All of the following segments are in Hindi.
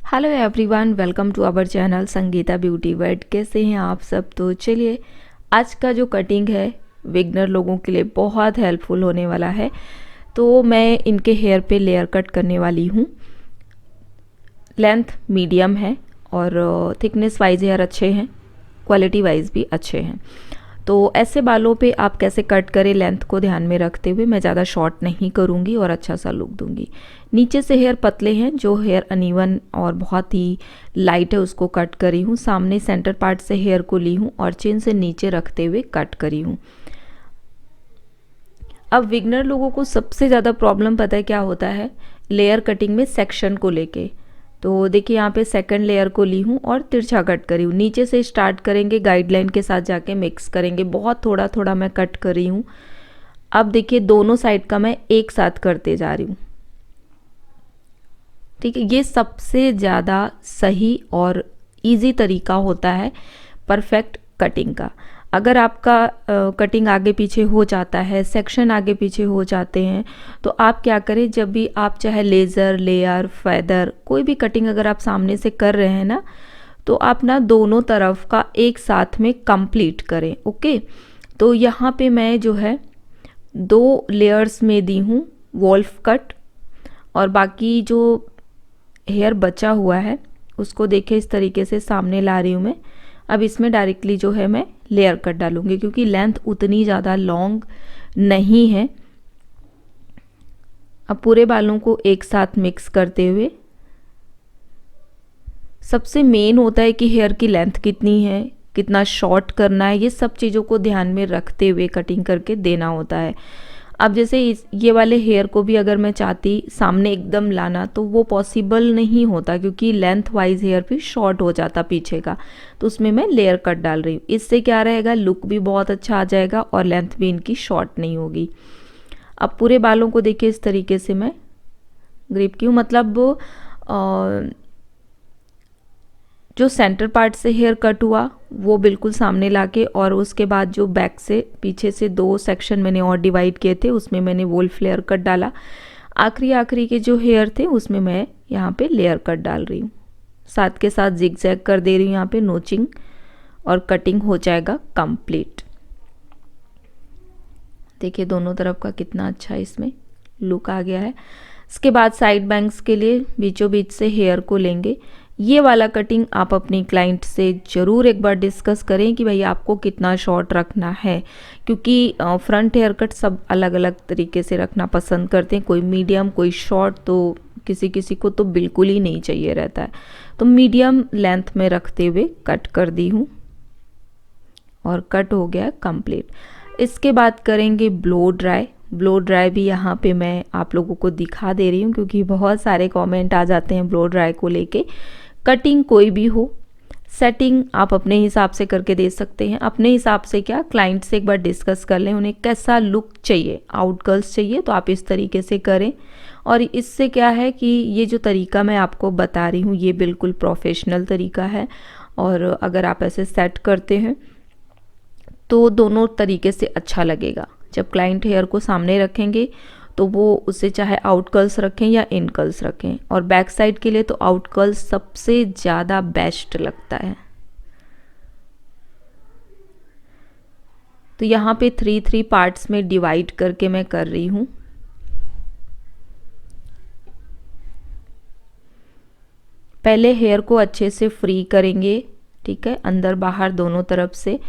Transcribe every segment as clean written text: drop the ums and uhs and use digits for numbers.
Hello everyone, welcome to our channel Sangeeta beauty world. कैसे हैं आप सब? तो चलिए, आज का जो कटिंग है बिगनर लोगों के लिए बहुत हेल्पफुल होने वाला है। तो मैं इनके हेयर पे लेयर कट करने वाली हूँ। लेंथ मीडियम है और थिकनेस वाइज हेयर अच्छे हैं, क्वालिटी वाइज भी अच्छे हैं। तो ऐसे बालों पे आप कैसे कट करें, लेंथ को ध्यान में रखते हुए मैं ज़्यादा शॉर्ट नहीं करूँगी और अच्छा सा लुक दूँगी। नीचे से हेयर पतले हैं, जो हेयर अनइवन और बहुत ही लाइट है उसको कट करी हूँ। सामने सेंटर पार्ट से हेयर को ली हूँ और चिन से नीचे रखते हुए कट करी हूँ। अब बिगनर लोगों को सबसे ज़्यादा प्रॉब्लम पता है क्या होता है, लेयर कटिंग में सेक्शन को लेके। तो देखिए यहाँ पे सेकंड लेयर को ली हूँ और तिरछा कट करी हूँ। नीचे से स्टार्ट करेंगे, गाइडलाइन के साथ जाके मिक्स करेंगे। बहुत थोड़ा थोड़ा मैं कट कर रही हूँ। अब देखिए दोनों साइड का मैं एक साथ करते जा रही हूँ। ठीक है, ये सबसे ज़्यादा सही और इजी तरीका होता है परफेक्ट कटिंग का। अगर आपका कटिंग आगे पीछे हो जाता है, सेक्शन आगे पीछे हो जाते हैं, तो आप क्या करें, जब भी आप चाहे लेज़र, लेयर, फेदर, कोई भी कटिंग अगर आप सामने से कर रहे हैं ना, तो आप ना दोनों तरफ का एक साथ में कंप्लीट करें। ओके, तो यहाँ पे मैं जो है 2 लेयर्स में दी हूँ वॉल्फ कट, और बाकी जो हेयर बचा हुआ है उसको देखिए इस तरीके से सामने ला रही हूँ मैं। अब इसमें डायरेक्टली जो है मैं लेयर कट डालूंगी, क्योंकि लेंथ उतनी ज़्यादा लॉन्ग नहीं है। अब पूरे बालों को एक साथ मिक्स करते हुए, सबसे मेन होता है कि हेयर की लेंथ कितनी है, कितना शॉर्ट करना है, ये सब चीज़ों को ध्यान में रखते हुए कटिंग करके देना होता है। अब जैसे ये वाले हेयर को भी अगर मैं चाहती सामने एकदम लाना, तो वो पॉसिबल नहीं होता, क्योंकि लेंथ वाइज हेयर भी शॉर्ट हो जाता पीछे का। तो उसमें मैं लेयर कट डाल रही हूँ। इससे क्या रहेगा, लुक भी बहुत अच्छा आ जाएगा और लेंथ भी इनकी शॉर्ट नहीं होगी। अब पूरे बालों को देखिए इस तरीके से मैं ग्रिप की हूँ, मतलब जो सेंटर पार्ट से हेयर कट हुआ वो बिल्कुल सामने लाके, और उसके बाद जो बैक से पीछे से 2 सेक्शन मैंने और डिवाइड किए थे, उसमें मैंने वोल्फ लेयर कट डाला। आखिरी के जो हेयर थे उसमें मैं यहाँ पे लेयर कट डाल रही हूँ। साथ के साथ जिग जैग कर दे रही हूँ यहाँ पे नोचिंग, और कटिंग हो जाएगा कंप्लीट। देखिए दोनों तरफ का कितना अच्छा इसमें लुक आ गया है। इसके बाद साइड बैंग्स के लिए बीचों बीच से हेयर को लेंगे। ये वाला कटिंग आप अपनी क्लाइंट से ज़रूर एक बार डिस्कस करें कि भाई आपको कितना शॉर्ट रखना है, क्योंकि फ्रंट हेयर कट सब अलग अलग तरीके से रखना पसंद करते हैं। कोई मीडियम, कोई शॉर्ट, तो किसी किसी को तो बिल्कुल ही नहीं चाहिए रहता है। तो मीडियम लेंथ में रखते हुए कट कर दी हूँ और कट हो गया कंप्लीट। इसके बाद करेंगे ब्लो ड्राई। ब्लो ड्राई भी यहाँ पे मैं आप लोगों को दिखा दे रही हूँ, क्योंकि बहुत सारे कमेंट आ जाते हैं ब्लो ड्राई को लेके। कटिंग कोई भी हो, सेटिंग आप अपने हिसाब से करके दे सकते हैं। अपने हिसाब से क्या, क्लाइंट से एक बार डिस्कस कर लें, उन्हें कैसा लुक चाहिए, आउट कर्ल्स चाहिए तो आप इस तरीके से करें। और इससे क्या है कि ये जो तरीका मैं आपको बता रही हूँ ये बिल्कुल प्रोफेशनल तरीका है, और अगर आप ऐसे सेट करते हैं तो दोनों तरीके से अच्छा लगेगा। जब क्लाइंट हेयर को सामने रखेंगे तो वो उसे चाहे आउट कर्ल्स रखें या इन कर्ल्स रखें, और बैक साइड के लिए तो आउट कर्ल्स सबसे ज़्यादा बेस्ट लगता है। तो यहाँ पे 3 पार्ट्स में डिवाइड करके मैं कर रही हूँ। पहले हेयर को अच्छे से फ्री करेंगे, ठीक है, अंदर बाहर दोनों तरफ से।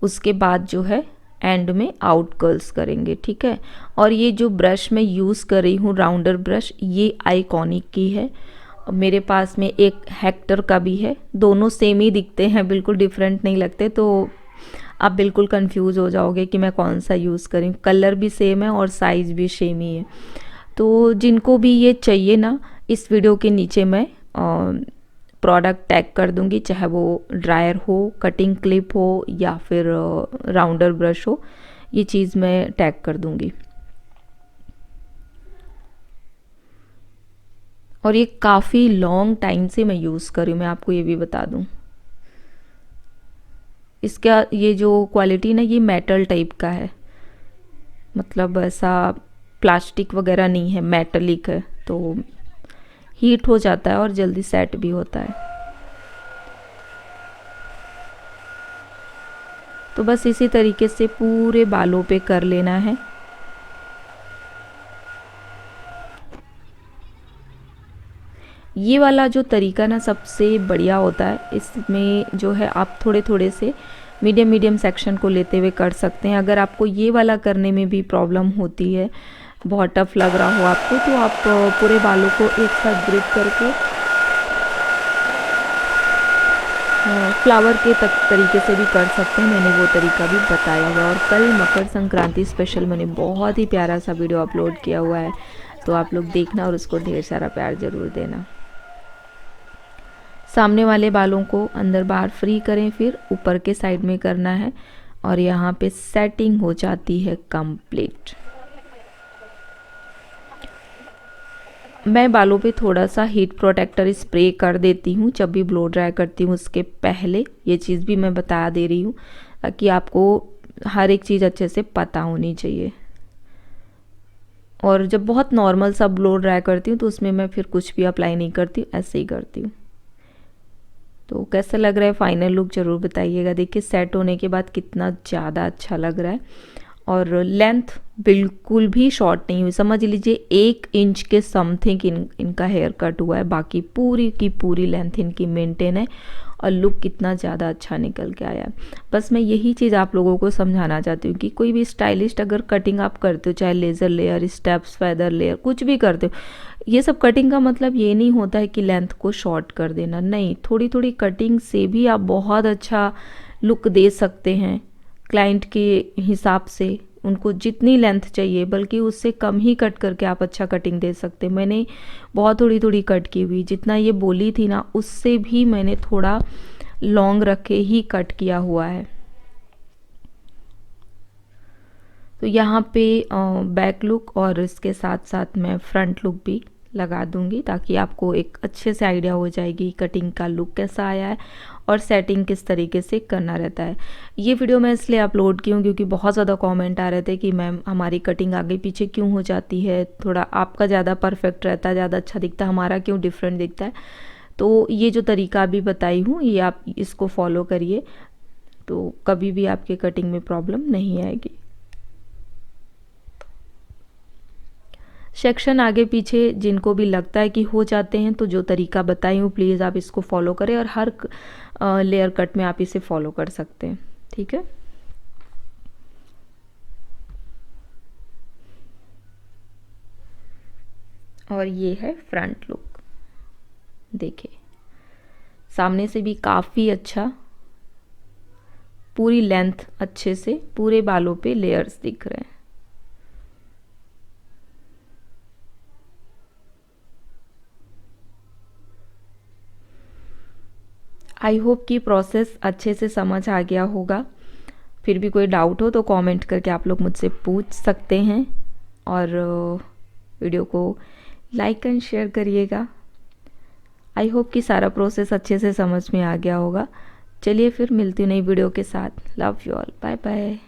उसके बाद जो है एंड में आउट कर्ल्स करेंगे, ठीक है। और ये जो ब्रश मैं यूज़ कर रही हूँ, राउंडर ब्रश, ये आइकॉनिक की है। मेरे पास में एक हेक्टर का भी है। दोनों सेम ही दिखते हैं, बिल्कुल डिफरेंट नहीं लगते, तो आप बिल्कुल कंफ्यूज हो जाओगे कि मैं कौन सा यूज़ करूँ। कलर भी सेम है और साइज़ भी सेम ही है। तो जिनको भी ये चाहिए ना, इस वीडियो के नीचे मैं प्रोडक्ट टैग कर दूंगी, चाहे वो ड्रायर हो, कटिंग क्लिप हो या फिर राउंडर ब्रश हो, ये चीज़ मैं टैग कर दूंगी। और ये काफ़ी लॉन्ग टाइम से मैं यूज़ कर रही हूँ, मैं आपको ये भी बता दूँ। इसका ये जो क्वालिटी ना, ये मेटल टाइप का है, मतलब ऐसा प्लास्टिक वगैरह नहीं है, मेटलिक है। तो हीट हो जाता है और जल्दी सेट भी होता है। तो बस इसी तरीके से पूरे बालों पे कर लेना है। ये वाला जो तरीका ना सबसे बढ़िया होता है। इसमें जो है आप थोड़े थोड़े से मीडियम सेक्शन को लेते हुए कर सकते हैं। अगर आपको ये वाला करने में भी प्रॉब्लम होती है, बहुत टफ लग रहा हो आपको, तो आप पूरे बालों को एक साथ ग्रिप करके फ्लावर के तरीके से भी कर सकते हैं। मैंने वो तरीका भी बताया हुआ है। और कल मकर संक्रांति स्पेशल मैंने बहुत ही प्यारा सा वीडियो अपलोड किया हुआ है, तो आप लोग देखना और उसको ढेर सारा प्यार ज़रूर देना। सामने वाले बालों को अंदर बाहर फ्री करें, फिर ऊपर के साइड में करना है और यहाँ पे सेटिंग हो जाती है कंप्लीट। मैं बालों पे थोड़ा सा हीट प्रोटेक्टर स्प्रे कर देती हूँ जब भी ब्लो ड्राई करती हूँ उसके पहले। ये चीज़ भी मैं बता दे रही हूँ ताकि आपको हर एक चीज़ अच्छे से पता होनी चाहिए। और जब बहुत नॉर्मल सा ब्लो ड्राई करती हूँ तो उसमें मैं फिर कुछ भी अप्लाई नहीं करती, ऐसे ही करती हूँ। तो कैसा लग रहा है फाइनल लुक ज़रूर बताइएगा। देखिए सेट होने के बाद कितना ज़्यादा अच्छा लग रहा है। और लेंथ बिल्कुल भी शॉर्ट नहीं हुई, समझ लीजिए 1 इंच के समथिंग इनका हेयर कट हुआ है, बाकी पूरी की पूरी लेंथ इनकी मेंटेन है। और लुक कितना ज़्यादा अच्छा निकल के आया है। बस मैं यही चीज़ आप लोगों को समझाना चाहती हूँ कि कोई भी स्टाइलिस्ट अगर कटिंग आप करते हो, चाहे laser layer, steps, feather layer, कुछ भी करते हो, ये सब कटिंग का मतलब ये नहीं होता है कि लेंथ को शॉर्ट कर देना। नहीं, थोड़ी थोड़ी कटिंग से भी आप बहुत अच्छा लुक दे सकते हैं। क्लाइंट के हिसाब से उनको जितनी लेंथ चाहिए बल्कि उससे कम ही कट करके आप अच्छा कटिंग दे सकते हैं। मैंने बहुत थोड़ी थोड़ी कट की हुई, जितना ये बोली थी ना उससे भी मैंने थोड़ा लॉन्ग रख के ही कट किया हुआ है। तो यहाँ पे बैक लुक और इसके साथ साथ मैं फ्रंट लुक भी लगा दूंगी ताकि आपको एक अच्छे से आइडिया हो जाएगी कटिंग का लुक कैसा आया है और सेटिंग किस तरीके से करना रहता है। ये वीडियो मैं इसलिए अपलोड की हूँ क्योंकि बहुत ज़्यादा कमेंट आ रहे थे कि मैम हमारी कटिंग आगे पीछे क्यों हो जाती है, थोड़ा आपका ज़्यादा परफेक्ट रहता है, ज़्यादा अच्छा दिखता है, हमारा क्यों डिफरेंट दिखता है। तो ये जो तरीका अभी बताई हूँ ये आप इसको फॉलो करिए तो कभी भी आपके कटिंग में प्रॉब्लम नहीं आएगी। सेक्शन आगे पीछे जिनको भी लगता है कि हो जाते हैं तो जो तरीका बताई हूँ प्लीज़ आप इसको फॉलो करें और हर लेयर कट में आप इसे फॉलो कर सकते हैं। ठीक है, और ये है फ्रंट लुक। देखिए सामने से भी काफ़ी अच्छा, पूरी लेंथ अच्छे से पूरे बालों पे लेयर्स दिख रहे हैं। आई होप कि प्रोसेस अच्छे से समझ आ गया होगा। फिर भी कोई डाउट हो तो कमेंट करके आप लोग मुझसे पूछ सकते हैं और वीडियो को लाइक एंड शेयर करिएगा। आई होप कि सारा प्रोसेस अच्छे से समझ में आ गया होगा। चलिए फिर मिलती हूँ नई वीडियो के साथ। Love you all, bye bye.